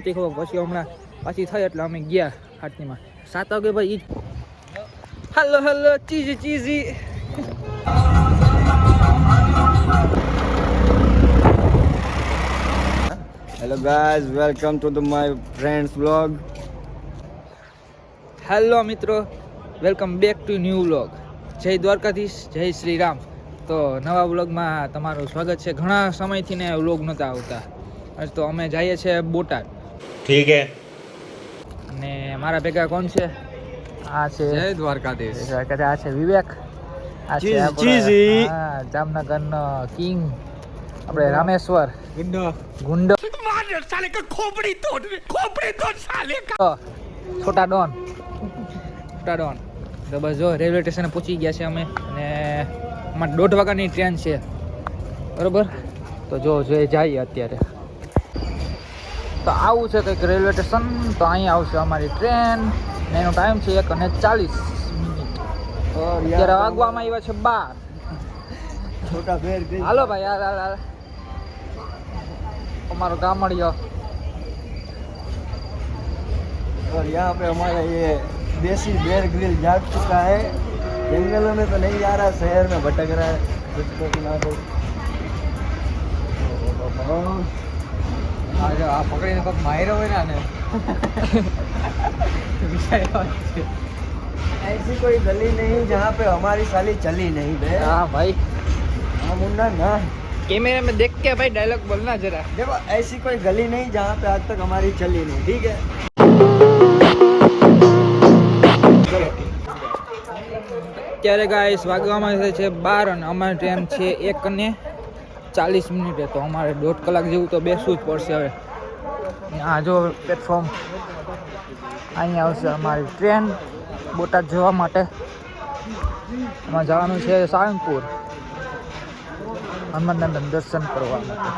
પછી હમણાં પાછી થઈ એટલે અમે ગયા આરતીમાં 7 વાગે ભાઈ. હલો હલો ચીઝી Hello guys, welcome to my friends vlog. Hello મિત્રો, welcome back to new vlog. જય દ્વારકાધીશ, જય શ્રી રામ. તો નવા વ્લોગમાં તમારું સ્વાગત છે. ઘણા સમયથી ને વ્લોગ નહોતા આવતા, તો અમે જઈએ છીએ બોટાદ. ઠીક હે. અને મારા ભેગા કોણ છે? આ છે જય દ્વારકાધીશ. આ છે વિવેક, આ છે ચીઝી. હા જામનગરનો કિંગ આપણે રામેશ્વર ગુંડો સાલે કે ખોપડી તોડ સાલે કા છોટા ડોન. તો બસ જો રેલવે સ્ટેશને પહોંચી ગયા છે અમે, અને અમારે 1:30 વાગ્યાની ટ્રેન છે, બરોબર. તો જો જઈએ અત્યારે. તો આવું છે કંઈક રેલવે સ્ટેશન. તો અહીંયા આવશે અમારી ટ્રેન, ને એનો ટાઈમ છે 1:40. અત્યારે વાગવામાં આવ્યા છે 12. छोटा बेर હાલો ભાઈ હાલ અમારો ગામડિયો. और यहाँ पे हमारा ये देसी बेर ग्रिल जाग चुका है. जंगलों में तो नहीं जा रहा, शहर में भटक रहा है. આ પકડીને કોક માર્યો હોય ને ऐसी कोई गली नहीं जहाँ पे हमारी साली चली नहीं बे. हाँ भाई, हाँ मुन्ना ना, कैमरे में देख के भाई डायलॉग बोलना जरा. देखो ऐसी कोई गली नहीं जहाँ पे आज तक हमारी चली नहीं. ठीक है. અત્યારે ગાઈસ વાગવામાં છે 12 અને અમારી ટ્રેન છે 1:40. તો અમારે 1.5 કલાક જેવું તો બેસવું જ પડશે હવે. આ જો પ્લેટફોર્મ, અહીંયા આવશે અમારી ટ્રેન બોટાદ જવા માટે. એમાં જવાનું છે સાળંગપુર હનુમાનના દર્શન કરવા માટે.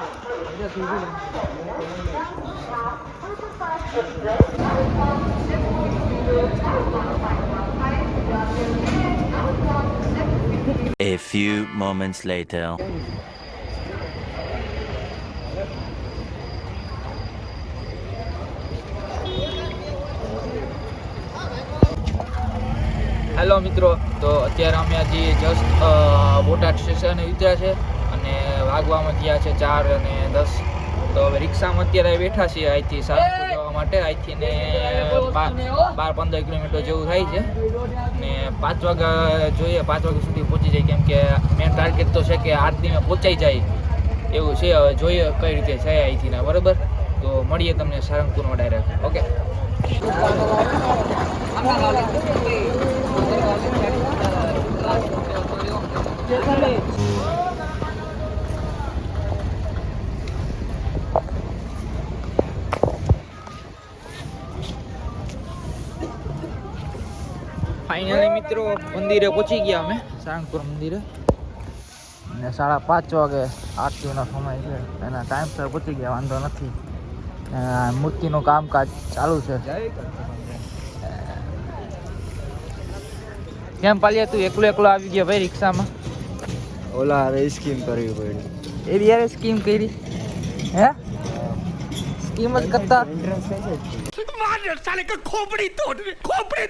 A few moments later. Hello મિત્રો, તો અત્યારે અમે હજી જસ્ટ બોટાદ સ્ટેશને ઉતર્યા છે, અને વાગવામાં થયા છે 4:10. તો હવે રિક્ષામાં અત્યારે બેઠા છીએ અહીંથી સાળંગપુર જવા માટે. અહીંથી ને 12-15 કિલોમીટર જેવું થાય છે, ને 5 વાગ્યા જોઈએ, 5 વાગ્યા સુધી પહોંચી જાય, કેમ કે મેન ટાર્ગેટ તો છે કે આરતીમાં પહોંચાઈ જાય એવું છે. હવે જોઈએ કઈ રીતે છે અહીંથી ને, બરાબર. તો મળીએ તમને સાળંગપુરમાં ડાયરેક્ટ. ઓકે. ફાઇનલી મિત્રો મંદિરે પહોંચી ગયા અમે, સાળંગપુર મંદિરે. અને 5:30 વાગે આરતીનો સમય છે, એના ટાઈમસર પહોંચી ગયા, વાંધો નથી. મૂર્તિનું કામકાજ ચાલુ છે. કેમ પાલિયા તું એકલો આવી ગયો ભાઈ રિક્ષામાં? ઓલા રે સ્કીમ કરવી પડી. એ યાર સ્કીમ કરી હે? સ્કીમ જ કરતા સાલે કે ખોપડી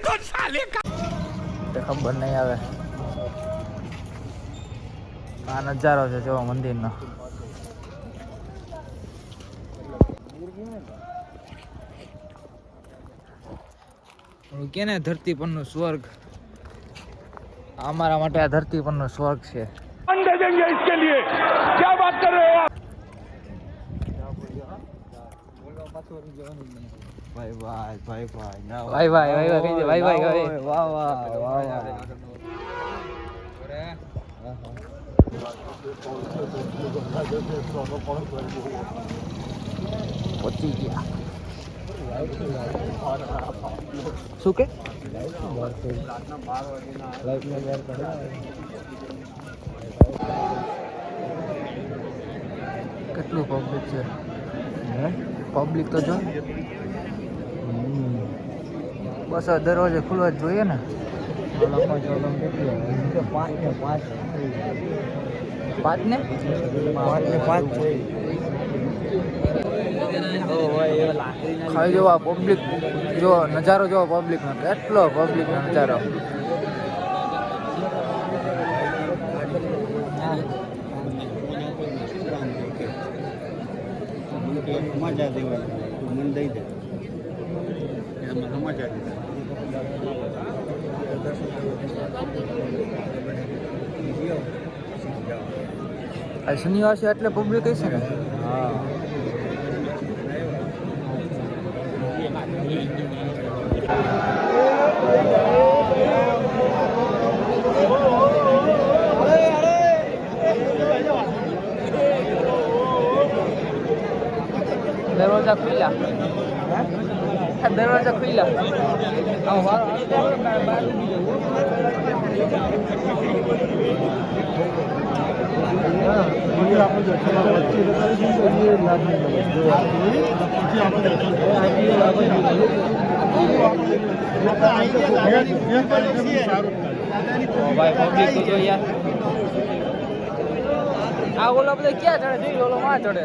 તોડ સાલે કા. ખબર નહીં આવે. આ નજારો છે જો મંદિરનો. કે ને ધરતી પરનું સ્વર્ગ. અમારા માટે આ ધરતી પરનું સ્વર્ગ છે. अंडे देंगे इसके लिए क्या बात कर रहे हो आप? ભાઈ ના ભાઈ કહી દે ભાઈ વાહ વાહ પહોંચી ગયા. શું કે કેટલું પબ્લિક છે? પબ્લિક તો જો બસ દરવાજે ખુલવા જ જોઈએ ને. 5 ને 5 ખાલી જોવા પબ્લિક જો નજારો જોવો પબ્લિકનો કેટલો પબ્લિકનો નજારો. સમાચાર દેવાય મન દઈ દે સમાચાર આ શનિવાર છે એટલે પબ્લિક હશે ને. હા દરવાજા ખુલ્લા, દરવાજા ખુલ્લા. આ ઓલો બધા ક્યાં ચડે જોઈ ઓલો માં ચડે.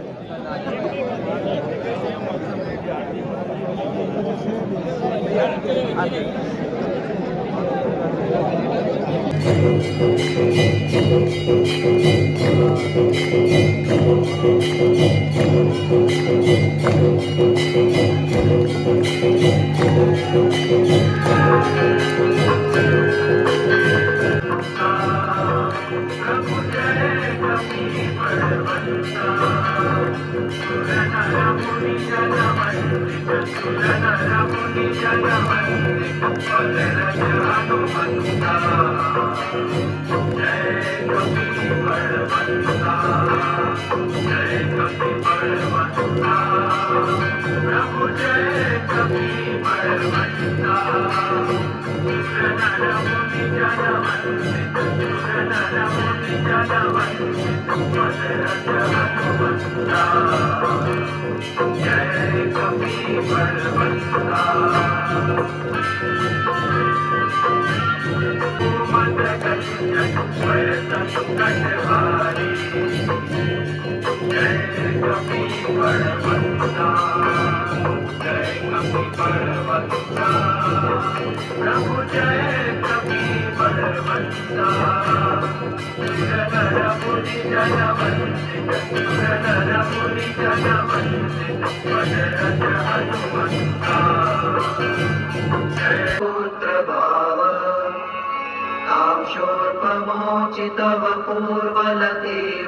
क्षोर्पमोचितव पूर्वलतीव्रवेग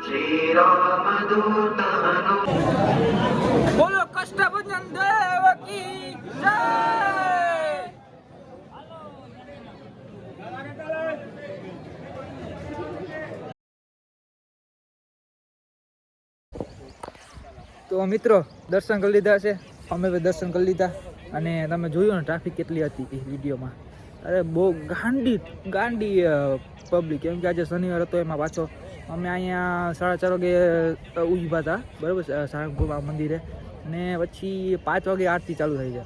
श्रीरामदूत हनु બોલો કષ્ટભંજન દેવ કી જય. તો મિત્રો દર્શન કરી લીધા છે, અમે બી દર્શન કરી લીધા. અને તમે જોયું ને ટ્રાફિક કેટલી હતી એ વિડીયોમાં. અરે બહુ ગાંડી પબ્લિક, કેમ કે આજે શનિવાર હતો. એમાં પાછો અમે અહીંયા 4:30 વાગે ઊભા હતા, બરાબર, સારંગપુર મંદિરે. ને પછી 5 વાગે આરતી ચાલુ થઈ છે.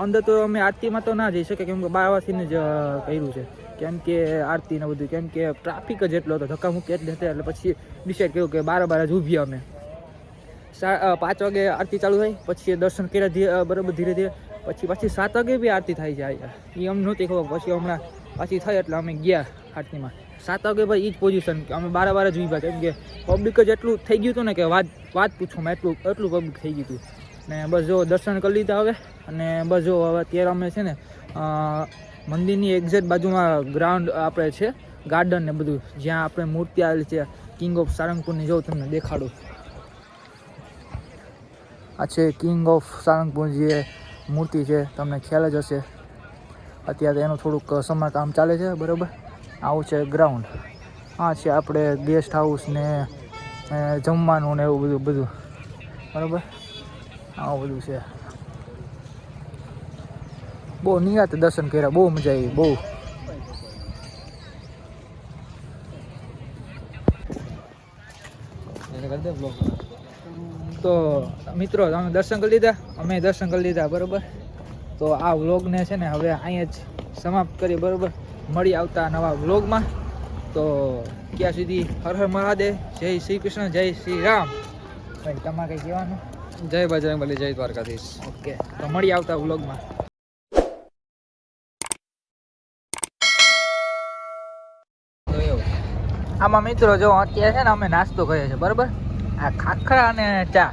અંદર તો અમે આરતીમાં તો ના જઈ શકીએ, કેમ કે 12 વાગ્યાથી જ કર્યું છે, કેમ કે આરતી ને બધું, કેમ કે ટ્રાફિક જ એટલો હતો, ધક્કા મૂકી એટલે હતા. એટલે પછી ડિસાઈડ કર્યું કે 12 જ ઊભી અમે. 5 વાગે આરતી ચાલુ થઈ, પછી દર્શન કર્યા બરાબર ધીરે ધીરે. પછી 7 વાગે બી આરતી થાય છે. એ અમને નહોતી ખબર, પછી હમણાં પાછી થઈ એટલે અમે ગયા આરતીમાં. 7 વાગે ભાઈ એ જ પોઝિશન, અમે 12 જ ઊભા, કેમ કે પબ્લિક જ એટલું થઈ ગયું હતું ને કે વાત પૂછવામાં એટલું પબ્લિક થઈ ગયું હતું. ને બસ જો દર્શન કરી લીધા હવે. અને બસ જો હવે અત્યારે અમે છે ને મંદિરની એક્ઝેક્ટ બાજુમાં ગ્રાઉન્ડ આપણે છે, ગાર્ડન ને બધું, જ્યાં આપણે મૂર્તિ આવેલી છે કિંગ ઓફ સારંગપુરની. જો તમને દેખાડું, આ છે કિંગ ઓફ સારંગપુર જે મૂર્તિ છે, તમને ખ્યાલ જ હશે. અત્યારે એનું થોડુંક સમારકામ ચાલે છે, બરાબર. આવું છે ગ્રાઉન્ડ. આ છે આપણે ગેસ્ટ હાઉસ ને જમવાનું ને એવું બધું, બરાબર. આવું બધું છે. બહુ નિરાતે દર્શન કર્યા, બહુ મજા આવી, બહુ. તો મિત્રો તમે દર્શન કરી લીધા, અમે દર્શન કરી લીધા, બરાબર. તો આ વ્લોગને છે ને હવે અહીંયા જ સમાપ્ત કરીએ, બરાબર. મળી આવતા નવા વ્લોગમાં. તો ત્યાં સુધી હર હર મહાદેવ, જય શ્રી કૃષ્ણ, જય શ્રી રામ. ભાઈ તમારે કંઈ કહેવાનું? જય બજરંગબલી, જય દ્વારકાધીશ. ઓકે, તો મળી આવતા વ્લોગમાં. તો એવું આમાં મિત્રો જો અત્યારે છે ને અમે નાસ્તો કરીએ છીએ બરાબર. આ ખાખરા અને ચા.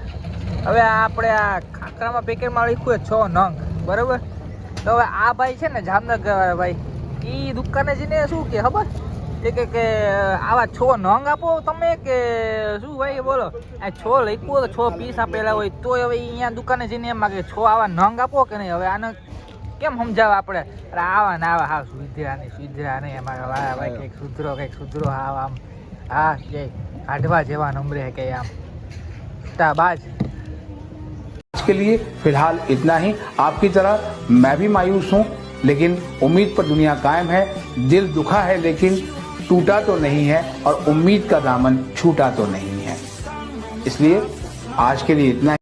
હવે આપણે આ ખાખરામાં પેકેટમાં લખ્યું 6 નંગ બરાબર. તો હવે આ ભાઈ છે ને જામનગર વાળા ભાઈ, એ દુકાને જઈને શું કે ખબર કે આવા 6 નંગ આપો તમે કે શું ભાઈ બોલો. આ 6 લખ્યું તો 6 પીસ આપેલા હોય તો હવે અહીંયા દુકાને જઈને એમ માગે 6 આવા નંગ આપો કે નહીં. હવે આને કેમ સમજાવે આપણે? અરે આવા ને આવા હા સુધરા નહીં અમારા વાળા ભાઈ, કંઈક સુધરો હા આમ હા કે કાઢવા જેવા નંબરે કે આમ બાજ. आज के लिए फिलहाल इतना ही. आपकी तरह मैं भी मायूस हूं, लेकिन उम्मीद पर दुनिया कायम है. दिल दुखा है लेकिन टूटा तो नहीं है, और उम्मीद का दामन छूटा तो नहीं है. इसलिए आज के लिए इतना ही.